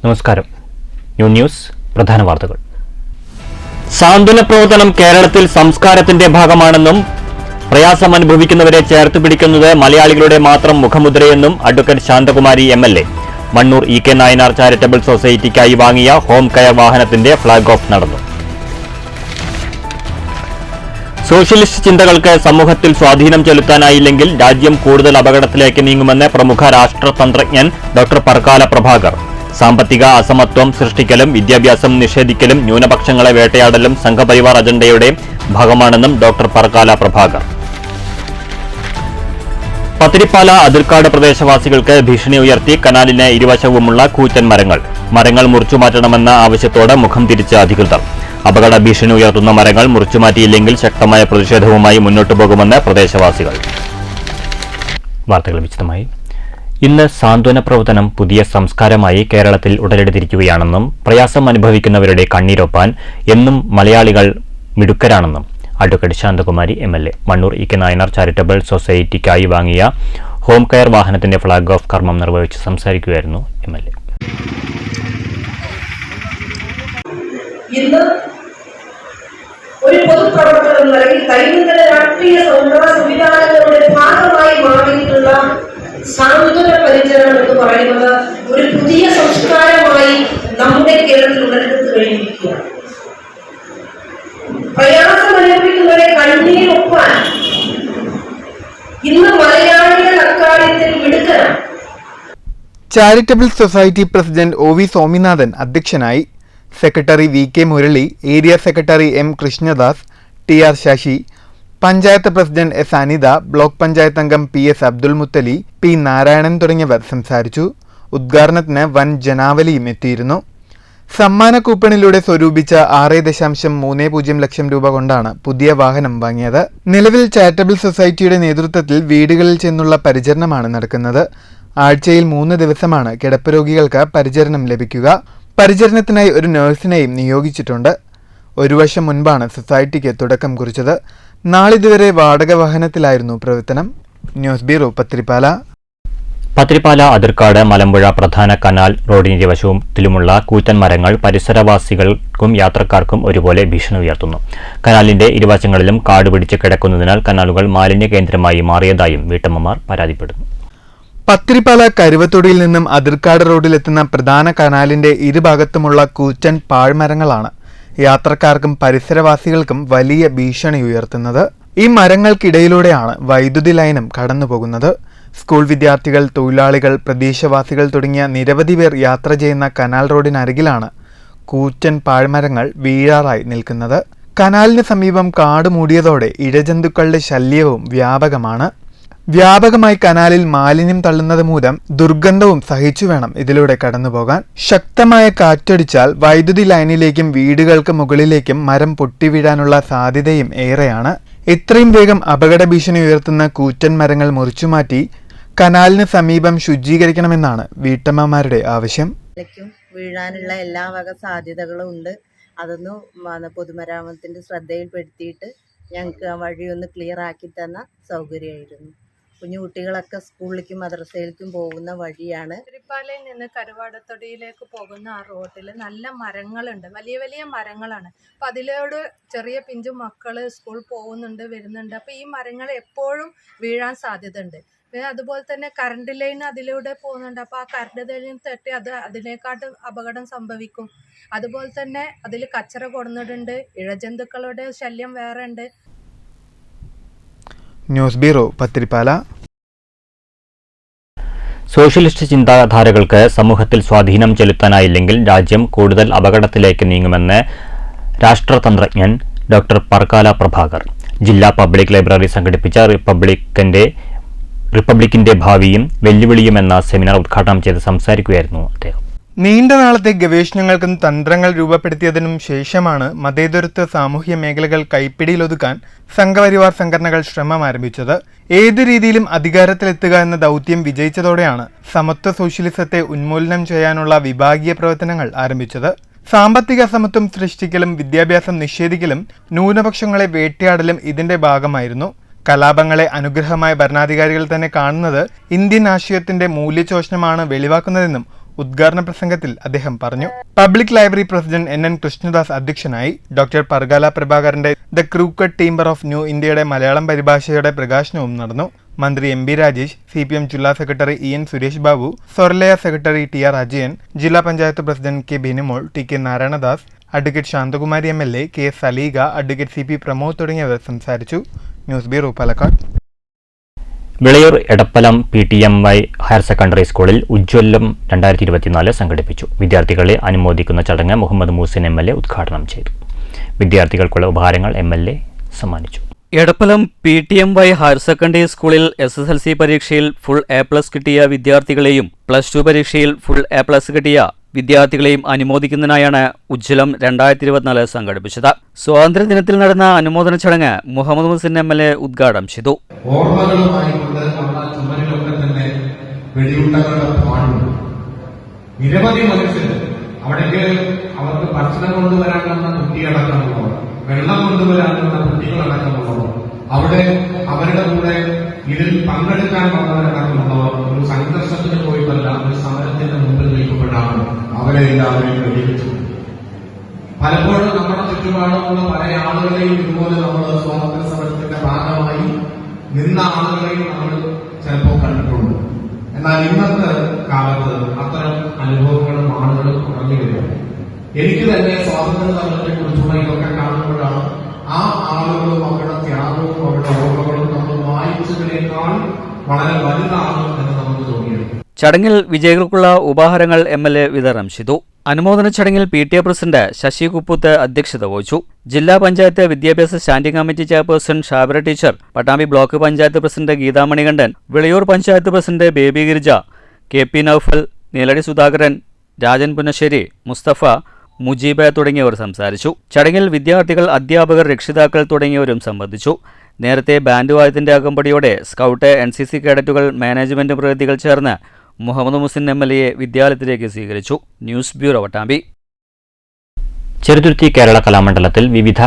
നമസ്കാരം. ന്യൂസ് പ്രധാന വാർത്തകൾ. സാന്ത്വന പ്രവർത്തനം കേരളത്തിൽ സംസ്കാരത്തിന്റെ ഭാഗമാണെന്നും പ്രയാസം അനുഭവിക്കുന്നവരെ ചേർത്ത് പിടിക്കുന്നത് മലയാളികളുടെ മാത്രം മുഖമുദ്രയെന്നും advocate Santhakumari MLA. Mannur EK Nayanar charitable സൊസൈറ്റിക്കായി വാങ്ങിയ ഹോം കെയർ വാഹനത്തിന്റെ ഫ്ളാഗ് ഓഫ് നടന്നു. സോഷ്യലിസ്റ്റ് ചിന്തകൾക്ക് സമൂഹത്തിൽ സ്വാധീനം ചെലുത്താനായില്ലെങ്കിൽ രാജ്യം കൂടുതൽ അപകടത്തിലേക്ക് നീങ്ങുമെന്ന് പ്രമുഖ രാഷ്ട്രതന്ത്രജ്ഞൻ ഡോക്ടർ പർക്കാല പ്രഭാകർ. സാമ്പത്തിക അസമത്വം സൃഷ്ടിക്കലും വിദ്യാഭ്യാസം നിഷേധിക്കലും ന്യൂനപക്ഷങ്ങളെ വേട്ടയാടലും സംഘപരിവാർ അജണ്ടയുടെ ഭാഗമാണെന്നും ഡോക്ടർ പർക്കാല പ്രഭാകർ. പത്തിരിപ്പാല അതിർക്കാട് പ്രദേശവാസികൾക്ക് ഭീഷണി ഉയർത്തി കനാലിന് ഇരുവശവുമുള്ള കൂറ്റൻ മരങ്ങൾ മുറിച്ചുമാറ്റണമെന്ന ആവശ്യത്തോടെ മുഖം തിരിച്ച അധികൃതർ. അപകട ഭീഷണി ഉയർത്തുന്ന മരങ്ങൾ മുറിച്ചുമാറ്റിയില്ലെങ്കിൽ ശക്തമായ പ്രതിഷേധവുമായി മുന്നോട്ടു പോകുമെന്ന് പ്രദേശവാസികൾ. വാർത്തകൾ വിശദമായി. ഇന്ന് സാന്ത്വന പ്രവർത്തനം പുതിയ സംസ്കാരമായി കേരളത്തിൽ ഉടലെടുത്തിരിക്കുകയാണെന്നും പ്രയാസം അനുഭവിക്കുന്നവരുടെ കണ്ണീരൊപ്പാൻ എന്നും മലയാളികൾ മിടുക്കരാണെന്നും advocate Santhakumari MLA. Mannur EK Nayanar charitable സൊസൈറ്റിക്കായി വാങ്ങിയ ഹോം കെയർ വാഹനത്തിന്റെ ഫ്ളാഗ് ഓഫ് കർമ്മം നിർവഹിച്ച് സംസാരിക്കുകയായിരുന്നു MLA. ഇന്ന് ഒരു പൊതുപ്രവർത്തനം നൽകി ദൈനംദിന രാഷ്ട്രീയ സംവിധാനങ്ങളുടെ ഭാഗമായി മാറിയിട്ടുള്ള സാന്ത്വന പരിചരണം എന്ന് പറയുന്നത് ഒരു പുതിയ സംസ്കാരമായി നമ്മുടെ കേരളത്തിൽ ഉടലെടുത്ത് കഴിഞ്ഞിരിക്കുകയാണ്. പ്രയാസം അനുഭവിക്കുന്നവരെ കണ്ണീരൊപ്പാൻ ഇന്ന് മലയാളികൾ അക്കാര്യത്തിൽ മിടുക്കരാണ്. Charitable society president OV Swaminathan അധ്യക്ഷനായി. Secretary VK Murali, area secretary M Krishnadas, TR Sasi, panchayat president S Anitha, block panchayat അംഗം PS അബ്ദുൽ മുത്തലി, P നാരായണൻ തുടങ്ങിയവർ സംസാരിച്ചു. ഉദ്ഘാടനത്തിന് വൻ ജനാവലിയും എത്തിയിരുന്നു. സമ്മാന കൂപ്പണിലൂടെ സ്വരൂപിച്ച 6.30 ലക്ഷം രൂപ കൊണ്ടാണ് പുതിയ വാഹനം വാങ്ങിയത്. നിലവിൽ ചാരിറ്റബിൾ സൊസൈറ്റിയുടെ നേതൃത്വത്തിൽ വീടുകളിൽ ചെന്നുള്ള പരിചരണമാണ് നടക്കുന്നത്. ആഴ്ചയിൽ 3 ദിവസമാണ് കിടപ്പ് രോഗികൾക്ക് പരിചരണം ലഭിക്കുക. പരിചരണത്തിനായി ഒരു നഴ്സിനെയും നിയോഗിച്ചിട്ടുണ്ട്. 1 വർഷം മുൻപാണ് സൊസൈറ്റിക്ക് തുടക്കം കുറിച്ചത്. നാളിതുവരെ വാടക വാഹനത്തിലായിരുന്നു പ്രവർത്തനം. News bureau, Pathirippala. പത്തിരിപ്പാല അതിർക്കാട് മലമ്പുഴ പ്രധാന കനാൽ റോഡിനിരുവശത്തിലുമുള്ള കൂറ്റൻ മരങ്ങൾ പരിസരവാസികൾക്കും യാത്രക്കാർക്കും ഒരുപോലെ ഭീഷണി ഉയർത്തുന്നു. കനാലിന്റെ ഇരുവശങ്ങളിലും കാട് പിടിച്ച് കിടക്കുന്നതിനാൽ കനാലുകൾ മാലിന്യ കേന്ദ്രമായി മാറിയതായും വീട്ടമ്മമാർ പരാതിപ്പെടുന്നു. പത്തിരിപ്പാല കരുവത്തൊടിയിൽ നിന്നും അതിർക്കാട് റോഡിലെത്തുന്ന പ്രധാന കനാലിന്റെ ഇരുഭാഗത്തുമുള്ള കൂറ്റൻ പാഴ്മരങ്ങളാണ് യാത്രക്കാർക്കും പരിസരവാസികൾക്കും വലിയ ഭീഷണി ഉയർത്തുന്നത്. ഈ മരങ്ങൾക്കിടയിലൂടെയാണ് വൈദ്യുതി ലൈനും കടന്നുപോകുന്നത്. സ്കൂൾ വിദ്യാർത്ഥികൾ, തൊഴിലാളികൾ, പ്രദേശവാസികൾ തുടങ്ങിയ നിരവധി പേർ യാത്ര ചെയ്യുന്ന കനാൽ റോഡിനരികിലാണ് കൂറ്റൻ പാഴ്മരങ്ങൾ വീഴാറായി നിൽക്കുന്നത്. കനാലിന് സമീപം കാട് മൂടിയതോടെ ഇഴജന്തുക്കളുടെ ശല്യവും വ്യാപകമാണ്. വ്യാപകമായി കനാലിൽ മാലിന്യം തള്ളുന്നത് മൂലം ദുർഗന്ധവും സഹിച്ചു വേണം ഇതിലൂടെ കടന്നുപോകാൻ. ശക്തമായ കാറ്റടിച്ചാൽ വൈദ്യുതി ലൈനിലേക്കും വീടുകൾക്ക് മുകളിലേക്കും മരം പൊട്ടിവീഴാനുള്ള സാധ്യതയും ഏറെയാണ്. എത്രയും വേഗം അപകട ഭീഷണി ഉയർത്തുന്ന കൂറ്റൻ മരങ്ങൾ മുറിച്ചുമാറ്റി കനാലിന് സമീപം ശുചീകരിക്കണമെന്നാണ് വീട്ടമ്മമാരുടെ ആവശ്യം. വീഴാനുള്ള എല്ലാ വക സാധ്യതകളും ഉണ്ട്. അതൊന്ന് പൊതുമരാമത്തിന്റെ ശ്രദ്ധയിൽപ്പെടുത്തിയിട്ട് ഞങ്ങൾക്ക് ആ വഴിയൊന്ന് ക്ലിയർ ആക്കി തന്ന സൗകര്യമായിരുന്നു. കുഞ്ഞു കുട്ടികളൊക്കെ സ്കൂളിലേക്കും മദ്രസയിലേക്കും പോകുന്ന വഴിയാണ്. പത്തിരിപ്പാലയിൽ നിന്ന് കരുവാടത്തൊടിയിലേക്ക് പോകുന്ന ആ റോഡിൽ നല്ല മരങ്ങളുണ്ട്, വലിയ വലിയ മരങ്ങളാണ്. അപ്പം അതിലോട് ചെറിയ പിഞ്ചു മക്കൾ സ്കൂൾ പോകുന്നുണ്ട്, വരുന്നുണ്ട്. അപ്പം ഈ മരങ്ങൾ എപ്പോഴും വീഴാൻ സാധ്യത ഉണ്ട്. പിന്നെ അതുപോലെ തന്നെ കറണ്ട് ലൈൻ അതിലൂടെ പോകുന്നുണ്ട്. അപ്പോൾ ആ കറണ്ട് ലൈൻ തട്ടി അതിനേക്കാട്ടും അപകടം സംഭവിക്കും. അതുപോലെ തന്നെ അതിൽ കച്ചറ കൊടുന്നിട്ടുണ്ട്, ഇഴജന്തുക്കളുടെ ശല്യം വേറെ ഉണ്ട്. News bureau, Pathirippala. സോഷ്യലിസ്റ്റ് ചിന്താധാരകൾക്ക് സമൂഹത്തിൽ സ്വാധീനം ചെലുത്താനായില്ലെങ്കിൽ രാജ്യം കൂടുതൽ അപകടത്തിലേക്ക് നീങ്ങുമെന്ന് രാഷ്ട്രതന്ത്രജ്ഞൻ ഡോക്ടർ പർക്കാല പ്രഭാകർ. ജില്ലാ പബ്ലിക് ലൈബ്രറി സംഘടിപ്പിച്ച റിപ്പബ്ലിക്കിന്റെ ഭാവിയും വെല്ലുവിളിയും എന്ന സെമിനാർ ഉദ്ഘാടനം ചെയ്ത് സംസാരിക്കുകയായിരുന്നു അദ്ദേഹം. നീണ്ട നാളത്തെ ഗവേഷണങ്ങൾക്കും തന്ത്രങ്ങൾ രൂപപ്പെടുത്തിയതിനും ശേഷമാണ് മതേതരത്വ സാമൂഹ്യ മേഖലകൾ കൈപ്പിടിയിലൊതുക്കാൻ സംഘപരിവാർ സംഘടനകൾ ശ്രമം ആരംഭിച്ചത്. ഏത് രീതിയിലും അധികാരത്തിലെത്തുക എന്ന ദൗത്യം വിജയിച്ചതോടെയാണ് സമത്വ സോഷ്യലിസത്തെ ഉന്മൂലനം ചെയ്യാനുള്ള വിഭാഗീയ പ്രവർത്തനങ്ങൾ ആരംഭിച്ചത്. സാമ്പത്തിക അസമത്വം സൃഷ്ടിക്കലും വിദ്യാഭ്യാസം നിഷേധിക്കലും ന്യൂനപക്ഷങ്ങളെ വേട്ടയാടലും ഇതിന്റെ ഭാഗമായിരുന്നു. കലാപങ്ങളെ അനുഗ്രഹമായ ഭരണാധികാരികൾ തന്നെ കാണുന്നത് ഇന്ത്യൻ ആശയത്തിന്റെ മൂല്യചോഷണമാണ് വെളിവാക്കുന്നതെന്നും ഉദ്ഘാടന പ്രസംഗത്തിൽ അദ്ദേഹം പറഞ്ഞു. Public library president NN Krishnadas അധ്യക്ഷനായി. ഡോക്ടർ പർഗാല പ്രഭാകരന്റെ the crooked timber of new ഇന്ത്യയുടെ മലയാളം പരിഭാഷയുടെ പ്രകാശനവും നടന്നു. മന്ത്രി MB രാജേഷ്, CPM ജില്ലാ secretary EN Suresh Babu, Swaralaya secretary TR Ajayan, ജില്ലാ panchayat president K Binimol, TK Narayanadas, advocate Santhakumari MLA, KS Saleega, advocate CP Pramod തുടങ്ങിയവർ സംസാരിച്ചു. News bureau, Palakkad. Vilayur Edappalam PTMY higher secondary സ്കൂളിൽ ഉജ്ജ്വലം 2024 സംഘടിപ്പിച്ചു. വിദ്യാർത്ഥികളെ അനുമോദിക്കുന്ന ചടങ്ങ് മുഹമ്മദ് മൂസിൻ MLA ഉദ്ഘാടനം ചെയ്തു. വിദ്യാർത്ഥികൾക്കുള്ള ഉപഹാരങ്ങൾ MLA സമ്മാനിച്ചു. എടപ്പലം PTMY ഹയർ സെക്കൻഡറി സ്കൂളിൽ SSLC പരീക്ഷയിൽ ഫുൾ A+ കിട്ടിയ വിദ്യാർത്ഥികളെയും +2 പരീക്ഷയിൽ ഫുൾ A+ കിട്ടിയ വിദ്യാർത്ഥികളെയും അനുമോദിക്കുന്നതിനായാണ് ഉജ്ജ്വലം 2024 സംഘടിപ്പിച്ചത്. സ്വാതന്ത്ര്യദിനത്തിൽ നടന്ന അനുമോദന ചടങ്ങ് മുഹമ്മദ് മുസിൻ MLA ഉദ്ഘാടനം ചെയ്തു. ഓർമ്മകളുമായിക്കൊണ്ട് നമ്മുടെ ചുമരിലൊക്കെ തന്നെ വെടിയുണ്ടകളുടെ പാടുണ്ട്. നിരവധി മനുഷ്യർ അവിടേക്ക് അവർക്ക് ഭക്ഷണം കൊണ്ടുവരാൻ വന്ന കുട്ടിയടക്കമുള്ളവർ, വെള്ളം കൊണ്ടുവരാൻ വന്ന കുട്ടികളടക്കമുള്ളവർ, അവിടെ അവരുടെ കൂടെ ഇതിൽ പങ്കെടുക്കാൻ വന്നവരടക്കമുള്ളവർ ഒരു സംഘർഷത്തിന് പോയിട്ടല്ല, ഒരു സമരത്തിന്റെ മുമ്പിൽ നിൽക്കുമ്പോഴാണ് അവരെ എല്ലാവരെയും വെടിവെച്ചത്. പലപ്പോഴും നമ്മുടെ ചുറ്റുപാടുമുള്ള പല ആളുകളെയും ഇതുപോലെ നമ്മൾ സ്വാതന്ത്ര്യ സമരത്തിന്റെ ഭാഗമായി നിന്ന ആളുകളെയും നമ്മൾ ചിലപ്പോൾ കണ്ടിട്ടുണ്ട്. എന്നാൽ ഇന്നത്തെ കാലത്ത് അത്തരം അനുഭവങ്ങളും ആളുകളും കുറഞ്ഞു വരും. എനിക്ക് തന്നെ സ്വാതന്ത്ര്യ സമരത്തെ കുറിച്ചുള്ള ഇതൊക്കെ കാണുമ്പോഴാണ് ആ ആളുകളും അവരുടെ ത്യാഗവും അവരുടെ ഓർമ്മകളും നമ്മൾ വായിച്ചതിനേക്കാൾ വളരെ വലുതാണ് എന്ന് നമുക്ക് തോന്നിയത്. ചടങ്ങിൽ വിജയികൾക്കുള്ള ഉപഹാരങ്ങൾ MLA വിതരണം ചെയ്തു. അനുമോദന ചടങ്ങിൽ PTA പ്രസിഡന്റ് ശശി കുപ്പൂത്ത് അധ്യക്ഷത വഹിച്ചു. ജില്ലാ പഞ്ചായത്ത് വിദ്യാഭ്യാസ standing committee chairperson Shabira teacher, Pattambi block panchayat president Geethamanikandan, Vilayur panchayat president Baby Girija, KP Noufal, Neeladi Sudhakaran, Rajan Punnassery, Musthafa, Mujeeb തുടങ്ങിയവർ സംസാരിച്ചു. ചടങ്ങിൽ വിദ്യാർത്ഥികൾ, അധ്യാപകർ, രക്ഷിതാക്കൾ തുടങ്ങിയവരും സംബന്ധിച്ചു. നേരത്തെ ബാൻഡ് വാദ്യത്തിന്റെ അകമ്പടിയോടെ സ്കൗട്ട്, NCC കേഡറ്റുകൾ, മാനേജ്മെന്റ് പ്രതിനിധികൾ ചേർന്ന് മുഹമ്മദ് മുസിൻ MLA വിദ്യാലയത്തിലേക്ക് സ്വീകരിച്ചു. News bureau, Pattambi. ചെറുതുരുത്തി കേരള കലാമണ്ഡലത്തിൽ വിവിധ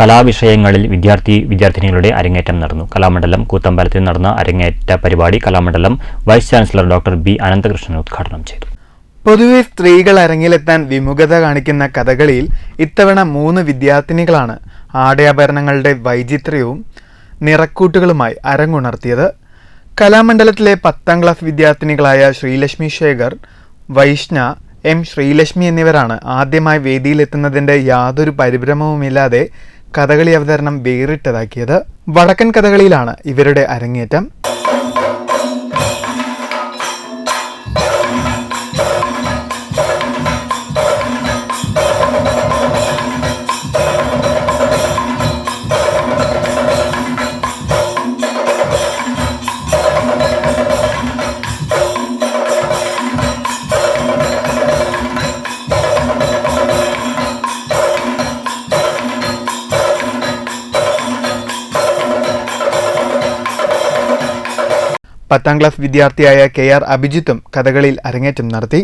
കലാവിഷയങ്ങളിൽ വിദ്യാർത്ഥിനികളുടെ അരങ്ങേറ്റം നടന്നു. കലാമണ്ഡലം കൂത്തമ്പലത്തിൽ നടന്ന അരങ്ങേറ്റ പരിപാടി Kalamandalam vice chancellor doctor B Ananthakrishnan ഉദ്ഘാടനം ചെയ്തു. പൊതുവെ സ്ത്രീകൾ അരങ്ങിലെത്താൻ വിമുഖത കാണിക്കുന്ന കഥകളിയിൽ ഇത്തവണ 3 വിദ്യാർത്ഥിനികളാണ് ആടയാഭരണങ്ങളുടെ വൈചിത്ര്യവും നിറക്കൂട്ടുകളുമായി അരങ്ങുണർത്തിയത്. കലാമണ്ഡലത്തിലെ 10ാം ക്ലാസ് വിദ്യാർത്ഥിനികളായ ശ്രീലക്ഷ്മി ശേഖർ, വൈഷ്ണ, M ശ്രീലക്ഷ്മി എന്നിവരാണ് ആദ്യമായി വേദിയിലെത്തുന്നതിന്റെ യാതൊരു പരിഭ്രമവുമില്ലാതെ കഥകളി അവതരണം വേറിട്ടതാക്കിയത്. വടക്കൻ കഥകളിയിലാണ് ഇവരുടെ അരങ്ങേറ്റം. പത്താം ക്ലാസ് വിദ്യാർത്ഥിയായ KR അഭിജിത്തും കഥകളിയിൽ അരങ്ങേറ്റം നടത്തി.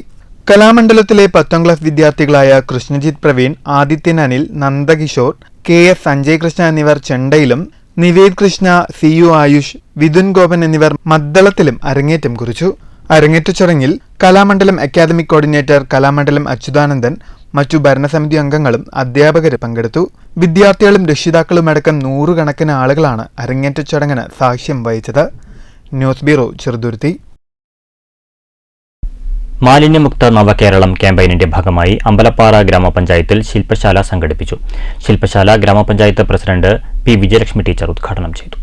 കലാമണ്ഡലത്തിലെ 10ാം ക്ലാസ് വിദ്യാർത്ഥികളായ കൃഷ്ണജിത്ത് പ്രവീൺ, ആദിത്യൻ അനിൽ, നന്ദകിഷോർ, KS സഞ്ജയ് കൃഷ്ണ എന്നിവർ ചെണ്ടയിലും, നിവേദ് കൃഷ്ണ, CU ആയുഷ്, വിതുൻ ഗോപൻ എന്നിവർ മദ്ദളത്തിലും അരങ്ങേറ്റം കുറിച്ചു. അരങ്ങേറ്റ ചടങ്ങിൽ കലാമണ്ഡലം അക്കാദമിക് കോർഡിനേറ്റർ കലാമണ്ഡലം അച്യുതാനന്ദൻ, മറ്റു ഭരണസമിതി അംഗങ്ങളും അധ്യാപകരും പങ്കെടുത്തു. വിദ്യാർത്ഥികളും രക്ഷിതാക്കളുമടക്കം 100 കണക്കിന് ആളുകളാണ് അരങ്ങേറ്റ ചടങ്ങിന് സാക്ഷ്യം വഹിച്ചത്. News bureau, Cheruthuruthy. മാലിന്യമുക്ത നവകേരളം ക്യാമ്പയിനിന്റെ ഭാഗമായി അമ്പലപ്പാറ ഗ്രാമപഞ്ചായത്തിൽ ശില്പശാല സംഘടിപ്പിച്ചു. ശില്പശാല ഗ്രാമപഞ്ചായത്ത് പ്രസിഡന്റ് P വിജയലക്ഷ്മി ടീച്ചർ ഉദ്ഘാടനം ചെയ്തു.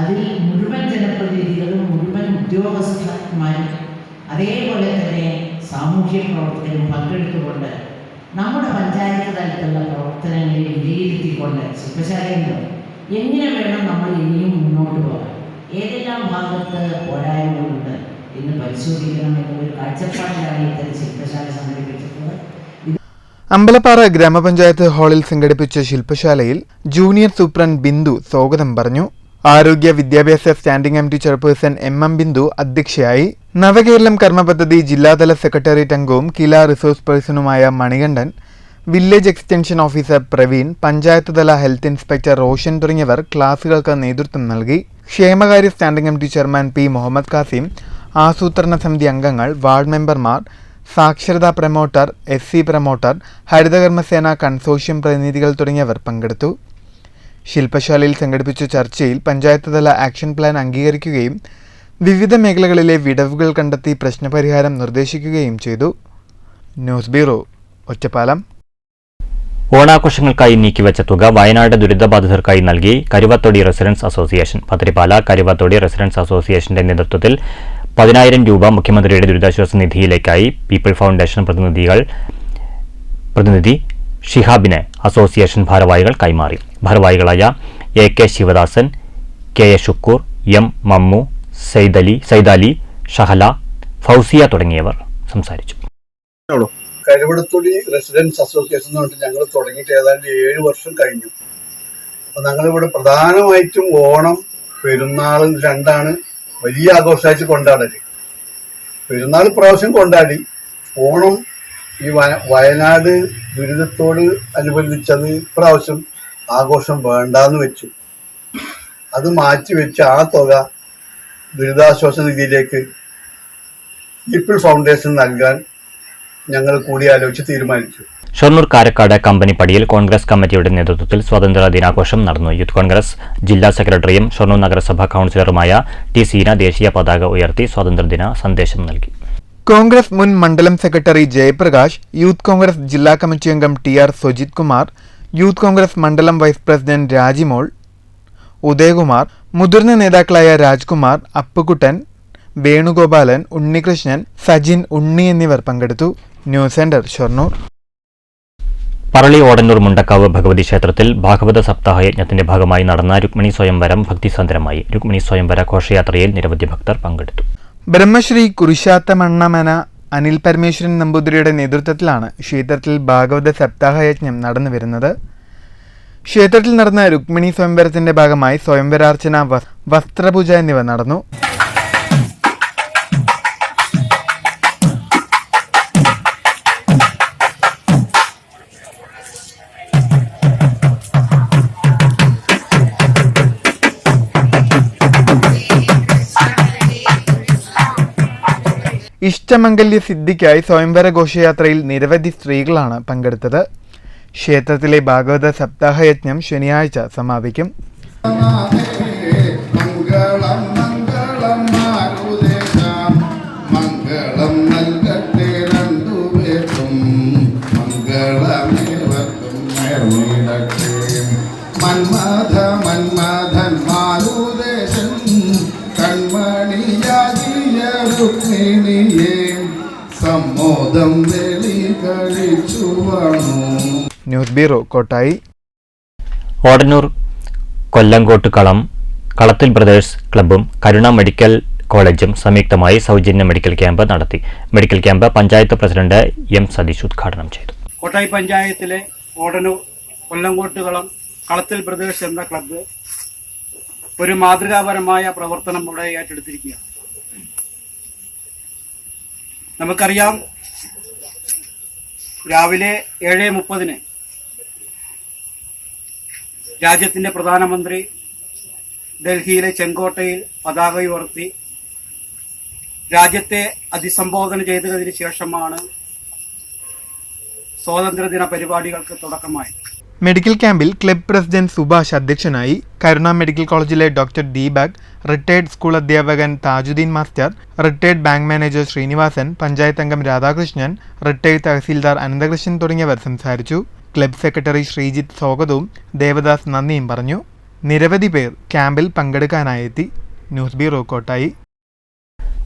അതിൽ മുഴുവൻ ജനപ്രതിനിധികളും മുഴുവൻ ഉദ്യോഗസ്ഥന്മാരും അതേപോലെ തന്നെ സാമൂഹ്യ പ്രവർത്തകരും പങ്കെടുത്തുകൊണ്ട് നമ്മുടെ പഞ്ചായത്ത് തലത്തിലുള്ള പ്രവർത്തനങ്ങളെ വിലയിരുത്തിക്കൊണ്ട് ശില്പശാലയുണ്ട് എങ്ങനെ വേണം നമ്മൾ ഇനിയും മുന്നോട്ട് പോകാൻ, ഏതെല്ലാം ഭാഗത്ത് പോരായ്മകളുണ്ട് എന്ന് പരിശോധിക്കണം എന്നൊരു കാഴ്ചപ്പാടിലാണ് ഇത്തരം ശില്പശാല സംഘടിപ്പിച്ചിട്ടുള്ളത്. അമ്പലപ്പാറ ഗ്രാമപഞ്ചായത്ത് ഹാളിൽ സംഘടിപ്പിച്ച ശില്പശാലയിൽ ജൂനിയർ സൂപ്രണ്ട് ബിന്ദു സ്വാഗതം പറഞ്ഞു. ആരോഗ്യ വിദ്യാഭ്യാസ standing committee chairperson MM Bindu അധ്യക്ഷയായി. നവകേരളം കർമ്മ പദ്ധതി ജില്ലാതല സെക്രട്ടേറിയറ്റ് അംഗവും കില റിസോഴ്സ് പേഴ്സണുമായ Manikandan, village extension officer Praveen, panchayat തല ഹെൽത്ത് ഇൻസ്പെക്ടർ റോഷൻ തുടങ്ങിയവർ ക്ലാസുകൾക്ക് നേതൃത്വം നൽകി. ക്ഷേമകാര്യ standing committee chairman P Muhammad Kasim, ആസൂത്രണ സമിതി അംഗങ്ങൾ, വാർഡ് മെമ്പർമാർ, സാക്ഷരതാ promoter, SC promoter, Harithakarmasena consortium പ്രതിനിധികൾ തുടങ്ങിയവർ പങ്കെടുത്തു. ശില്പശാലയിൽ സംഘടിപ്പിച്ച ചർച്ചയിൽ പഞ്ചായത്ത് തല ആക്ഷൻ പ്ലാൻ അംഗീകരിക്കുകയും വിവിധ മേഖലകളിലെ വിടവുകൾ കണ്ടെത്തി പ്രശ്നപരിഹാരം നിർദ്ദേശിക്കുകയും ചെയ്തു. News bureau, Ottapalam. ഓണാഘോഷങ്ങൾക്കായി നീക്കിവെച്ച തുക വയനാട് ദുരിതബാധിതർക്കായി നൽകി Karuvathodi residents association. Pathirippala Karuvathodi residents അസോസിയേഷന്റെ നേതൃത്വത്തിൽ 10,000 രൂപ മുഖ്യമന്ത്രിയുടെ ദുരിതാശ്വാസ നിധിയിലേക്കായി പീപ്പിൾ ഫൗണ്ടേഷൻ പ്രതിനിധി ഷിഹാബിന് അസോസിയേഷൻ ഭാരവാഹികൾ കൈമാറി. ഭാരവാഹികളായ AK Sivadasan, KA Shukkur, M Mammu, Saidali, Shahala, Fousiya തുടങ്ങിയവർ സംസാരിച്ചു. കരുവടത്തൊടി റെസിഡൻസ് അസോസിയേഷൻ എന്ന് പറഞ്ഞിട്ട് ഞങ്ങൾ തുടങ്ങിയിട്ട് ഏതാണ്ട് 7 വർഷം കഴിഞ്ഞു. അപ്പോൾ ഞങ്ങളിവിടെ പ്രധാനമായിട്ടും ഓണം, പെരുന്നാൾ രണ്ടാണ് വലിയ ആഘോഷമായിട്ട് കൊണ്ടാടല്. പെരുന്നാൾ പ്രാവശ്യം കൊണ്ടാടി. ഓണം ഈ വയനാട് ദുരിതത്തോട് അനുബന്ധിച്ചത് ഇപ്രാവശ്യം ആഘോഷം വേണ്ടാന്ന് വെച്ചു. അത് മാറ്റിവെച്ച് ആ തുക ദുരിതാശ്വാസ നിധിയിലേക്ക് പീപ്പിൾ ഫൗണ്ടേഷൻ നൽകാൻ ഞങ്ങൾ കൂടിയാലോചിച്ച് തീരുമാനിച്ചു. ഷൊർണൂർ കാരക്കാട് കമ്പനിപ്പടിയിൽ കോൺഗ്രസ് കമ്മിറ്റിയുടെ നേതൃത്വത്തിൽ സ്വാതന്ത്ര്യ ദിനാഘോഷം നടന്നു. യൂത്ത് കോൺഗ്രസ് ജില്ലാ സെക്രട്ടറിയും ഷൊർണൂർ നഗരസഭാ കൌൺസിലറുമായ T സീന ദേശീയ പതാക ഉയർത്തി സ്വാതന്ത്ര്യദിന സന്ദേശം നൽകി. കോൺഗ്രസ് മുൻ മണ്ഡലം സെക്രട്ടറി ജയപ്രകാശ്, യൂത്ത് കോൺഗ്രസ് ജില്ലാ കമ്മിറ്റി അംഗം TR സുജിത് കുമാർ, യൂത്ത് കോൺഗ്രസ് മണ്ഡലം വൈസ് പ്രസിഡന്റ് രാജിമോൾ, ഉദയകുമാർ, മുതിർന്ന നേതാക്കളായ രാജ്കുമാർ, അപ്പുകുട്ടൻ, വേണുഗോപാലൻ, ഉണ്ണികൃഷ്ണൻ, സജിൻ, ഉണ്ണി എന്നിവർ പങ്കെടുത്തു. News centre, Shoranur. പറളി ഓടന്നൂർ മുണ്ടക്കാവ് ഭഗവതി ക്ഷേത്രത്തിൽ ഭാഗവത സപ്താഹ യജ്ഞത്തിന്റെ ഭാഗമായി നടന്ന രുക്മിണി സ്വയംവരം ഭക്തിസാന്ദ്രമായി. രുക്മിണി സ്വയംവര ഘോഷയാത്രയിൽ നിരവധി ഭക്തർ പങ്കെടുത്തു. ബ്രഹ്മശ്രീ കുരിശാത്തമണ്ണമന അനിൽ പരമേശ്വരൻ നമ്പൂതിരിയുടെ നേതൃത്വത്തിലാണ് ക്ഷേത്രത്തിൽ ഭാഗവത സപ്താഹ യജ്ഞം നടന്നുവരുന്നത്. ക്ഷേത്രത്തിൽ നടന്ന രുക്മിണി സ്വയംവരത്തിന്റെ ഭാഗമായി സ്വയംവരാർച്ചന, വസ്ത്രപൂജ എന്നിവ നടന്നു. ഇഷ്ടമംഗല്യ സിദ്ധിക്കായി സ്വയംവര ഘോഷയാത്രയിൽ നിരവധി സ്ത്രീകളാണ് പങ്കെടുത്തത്. ക്ഷേത്രത്തിലെ ഭാഗവത സപ്താഹ യജ്ഞം ശനിയാഴ്ച സമാപിക്കും. News bureau, Kottayi. Odannur Kollankode Kalathil brothers ക്ലബ്ബും കരുണ മെഡിക്കൽ കോളേജും സംയുക്തമായി സൗജന്യ മെഡിക്കൽ ക്യാമ്പ് നടത്തി. Medical camp panchayat president M Satheesh ഉദ്ഘാടനം ചെയ്തു. കോട്ടായി പഞ്ചായത്തിലെ ഓടന്നൂർ കൊല്ലങ്കോട്ട് കളത്തിൽ ബ്രദേഴ്സ് എന്ന ക്ലബ്ബ് ഒരു മാതൃകാപരമായ പ്രവർത്തനം ഇവിടെ ഏറ്റെടുത്തിരിക്കുകയാണ്. നമുക്കറിയാം, രാവിലെ 7:30 രാജ്യത്തിന്റെ പ്രധാനമന്ത്രി ഡൽഹിയിലെ ചെങ്കോട്ടയിൽ പതാക ഉയർത്തി രാജ്യത്തെ അഭിസംബോധന ചെയ്തതിനു ശേഷമാണ് സ്വാതന്ത്ര്യദിന പരിപാടികൾക്ക് തുടക്കമായി. മെഡിക്കൽ ക്യാമ്പിൽ ക്ലബ് പ്രസിഡന്റ് സുഭാഷ് അധ്യക്ഷനായി. കരുണ മെഡിക്കൽ കോളേജിലെ ഡോക്ടർ ദീപക്, റിട്ടയർഡ് സ്കൂൾ അധ്യാപകൻ Thajudheen master, retired bank manager Srinivasan, panchayat അംഗം രാധാകൃഷ്ണൻ, റിട്ടയർഡ് തഹസീൽദാർ അനന്തകൃഷ്ണൻ തുടങ്ങിയവർ സംസാരിച്ചു. ക്ലബ് സെക്രട്ടറി ശ്രീജിത്ത് സ്വാഗതവും ദേവദാസ് നന്ദിയും പറഞ്ഞു. നിരവധി പേർ ക്യാമ്പിൽ പങ്കെടുക്കാനായെത്തി. News bureau, Kottayi.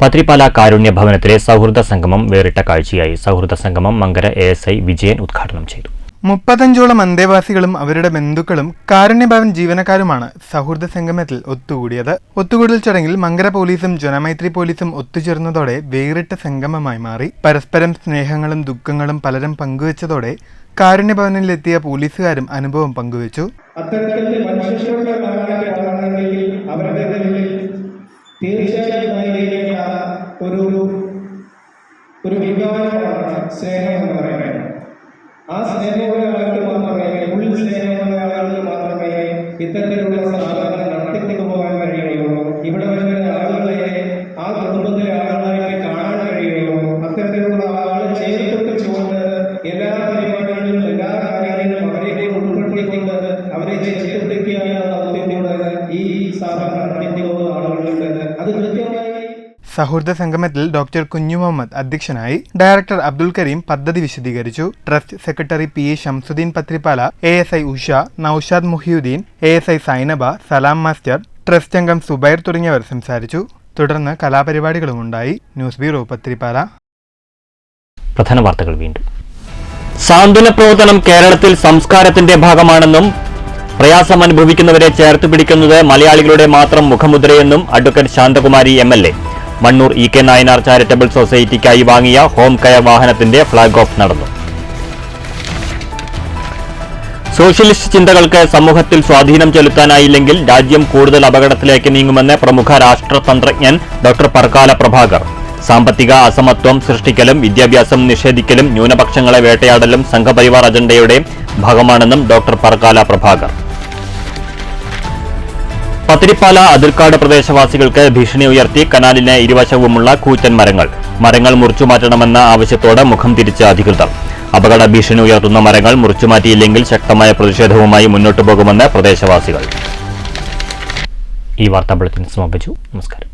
പത്രിപ്പാല കാരുണ്യ ഭവനത്തിലെ സൗഹൃദ സംഗമം വേറിട്ട കാഴ്ചയായി. സൗഹൃദ സംഗമം മങ്കര ASI വിജയൻ ഉദ്ഘാടനം ചെയ്തു. 35ഓളം അന്തേവാസികളും അവരുടെ ബന്ധുക്കളും കാരുണ്യഭവൻ ജീവനക്കാരുമാണ് സൗഹൃദ സംഗമത്തിൽ ഒത്തുകൂടിയത്. ഒത്തുകൂടൽ ചടങ്ങിൽ മങ്കര പോലീസും ജനമൈത്രി പോലീസും ഒത്തുചേർന്നതോടെ വേറിട്ട സംഗമമായി മാറി. പരസ്പരം സ്നേഹങ്ങളും ദുഃഖങ്ങളും പലരും പങ്കുവച്ചതോടെ കാരുണ്യഭവനിലെത്തിയ പോലീസുകാരും അനുഭവം പങ്കുവച്ചു. ഒരു വികാരമാണ് സ്നേഹം എന്ന് പറയുന്നത്. ആ സ്നേഹമുള്ള ആൾക്ക് മാത്രമേ, ഉള്ളിൽ സ്നേഹമുള്ള ആൾക്ക് മാത്രമേ ഇത്തരത്തിലുള്ള സ്ഥാപനങ്ങൾ നടത്തിക്കൊണ്ടു പോകാൻ കഴിയുള്ളൂ. ഇവിടെ വരുന്ന ആളുകളെ ആ കുടുംബത്തിലെ ആളുകളായിട്ട് കാണാൻ കഴിയുമോ അത്തരത്തിലുള്ള ആളുകളെ ചേർത്ത് വെച്ചുകൊണ്ട് എല്ലാ പരിപാടികളിലും എല്ലാ കാര്യങ്ങളിലും അവരെ ഉൾപ്പെടുത്തിക്കൊണ്ട് അവരെ ചേർത്തിപ്പിടിക്കുക എന്ന ദൗത്യത്തോട് ഈ സ്ഥാപനം നടത്തിക്കൊണ്ടുപോകുന്ന ആളുകളുണ്ട്. അത് കൃത്യമായി സൗഹൃദ സംഗമത്തിൽ ഡോക്ടർ കുഞ്ഞു മുഹമ്മദ് അധ്യക്ഷനായി. ഡയറക്ടർ അബ്ദുൽ കരീം പദ്ധതി വിശദീകരിച്ചു. Trust secretary P A Shamsuddin Pathirippala, ASI Usha, Noushad Muhiyuddin, ASI Sainaba, Salam master, trust അംഗം സുബൈർ തുടങ്ങിയവർ സംസാരിച്ചു. തുടർന്ന് കലാപരിപാടികളുമുണ്ടായി. News bureau Pathirippala. പ്രധാന വാർത്തകൾ വീണ്ടും. സാന്ത്വന പ്രവർത്തനം കേരളത്തിൽ സംസ്കാരത്തിന്റെ ഭാഗമാണെന്നും പ്രയാസം അനുഭവിക്കുന്നവരെ ചേർത്ത് പിടിക്കുന്നത് മലയാളികളുടെ മാത്രം മുഖമുദ്രയെന്നും advocate Santhakumari MLA. Mannur EK Nayanar charitable സൊസൈറ്റിക്കായി വാങ്ങിയ ഹോം കെയർ വാഹനത്തിന്റെ ഫ്ളാഗ് ഓഫ് നടന്നു. സോഷ്യലിസ്റ്റ് ചിന്തകൾക്ക് സമൂഹത്തിൽ സ്വാധീനം ചെലുത്താനായില്ലെങ്കിൽ രാജ്യം കൂടുതൽ അപകടത്തിലേക്ക് നീങ്ങുമെന്ന് പ്രമുഖ രാഷ്ട്രതന്ത്രജ്ഞൻ ഡോക്ടർ പർക്കാല പ്രഭാകർ. സാമ്പത്തിക അസമത്വം സൃഷ്ടിക്കലും വിദ്യാഭ്യാസം നിഷേധിക്കലും ന്യൂനപക്ഷങ്ങളെ വേട്ടയാടലും സംഘപരിവാർ അജണ്ടയുടെ ഭാഗമാണെന്നും ഡോക്ടർ പർക്കാല പ്രഭാകർ. പത്തിരിപ്പാല അതിർക്കാട് പ്രദേശവാസികൾക്ക് ഭീഷണി ഉയർത്തി കനാലിന് ഇരുവശവുമുള്ള കൂറ്റൻ മരങ്ങൾ മുറിച്ചുമാറ്റണമെന്ന ആവശ്യത്തോടെ മുഖം തിരിച്ച അധികൃതർ. അപകട ഭീഷണി ഉയർത്തുന്ന മരങ്ങൾ മുറിച്ചുമാറ്റിയില്ലെങ്കിൽ ശക്തമായ പ്രതിഷേധവുമായി മുന്നോട്ടു പോകുമെന്ന് പ്രദേശവാസികൾ. ഈ വാർത്താ ബുള്ളറ്റിൻ സമാപിച്ചു. നമസ്കാരം.